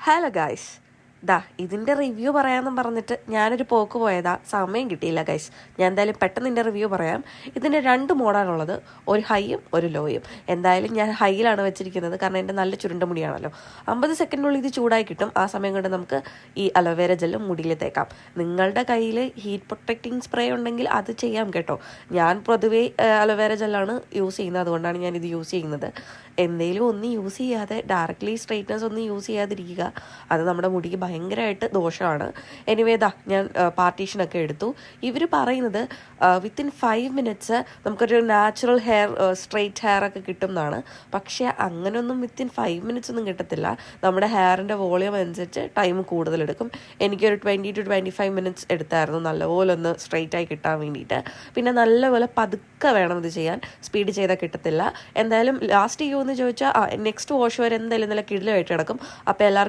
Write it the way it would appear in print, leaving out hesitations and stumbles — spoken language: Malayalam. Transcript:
ഹലോ ഗൈസ്, ഇതിൻ്റെ റിവ്യൂ പറയാമെന്നും പറഞ്ഞിട്ട് ഞാനൊരു പോക്ക് പോയതാ, സമയം കിട്ടിയില്ല ഗൈസ്. ഞാൻ എന്തായാലും പെട്ടെന്ന് ഇതിൻ്റെ റിവ്യൂ പറയാം. ഇതിൻ്റെ 2 മോഡാണുള്ളത്, ഒരു ഹൈയും ഒരു ലോയും. എന്തായാലും ഞാൻ ഹൈയിലാണ് വെച്ചിരിക്കുന്നത്, കാരണം എൻ്റെ നല്ല ചുരുണ്ട മുടിയാണല്ലോ. 50 സെക്കൻഡിനുള്ളിൽ ഇത് ചൂടായി കിട്ടും. ആ സമയം കൊണ്ട് നമുക്ക് ഈ അലോവേര ജെല്ലും മുടിയിൽ തേക്കാം. നിങ്ങളുടെ കയ്യിൽ ഹീറ്റ് പ്രൊട്ടക്റ്റിംഗ് സ്പ്രേ ഉണ്ടെങ്കിൽ അത് ചെയ്യാം കേട്ടോ. ഞാൻ പൊതുവേ അലോവേര ജെല്ലാണ് യൂസ് ചെയ്യുന്നത്, അതുകൊണ്ടാണ് ഞാനിത് യൂസ് ചെയ്യുന്നത്. എന്തെങ്കിലും ഒന്നും യൂസ് ചെയ്യാതെ ഡയറക്റ്റ്ലി സ്ട്രെയിറ്റ്നേഴ്സ് ഒന്നും യൂസ് ചെയ്യാതിരിക്കുക, അത് നമ്മുടെ മുടിക്ക് ഭയങ്കരമായിട്ട് ദോഷമാണ്. എനിവേ ഞാൻ പാർട്ടീഷനൊക്കെ എടുത്തു. ഇവർ പറയുന്നത് വിത്തിൻ 5 മിനിറ്റ്സ് നമുക്കൊരു നാച്ചുറൽ ഹെയർ സ്ട്രെയിറ്റ് ഹെയർ ഒക്കെ കിട്ടും എന്നാണ്. പക്ഷേ അങ്ങനെയൊന്നും വിത്തിൻ 5 മിനിറ്റ്സ് ഒന്നും കിട്ടത്തില്ല. നമ്മുടെ ഹെയറിൻ്റെ വോളിയം അനുസരിച്ച് ടൈം കൂടുതലെടുക്കും. എനിക്കൊരു 20 to 25 മിനിറ്റ്സ് എടുത്തായിരുന്നു നല്ലപോലെ ഒന്ന് സ്ട്രെയിറ്റ് ആയി കിട്ടാൻ വേണ്ടിയിട്ട്. പിന്നെ നല്ലപോലെ പതുക്കെ വേണം ഇത് ചെയ്യാൻ, സ്പീഡ് ചെയ്താൽ കിട്ടത്തില്ല. എന്തായാലും ലാസ്റ്റ് ചെയ്യുമെന്ന് ചോദിച്ചാൽ നെക്സ്റ്റ് വാഷ് വരെ എന്തായാലും നല്ല കിടിലമായിട്ട് കിടക്കും. അപ്പോൾ എല്ലാവർക്കും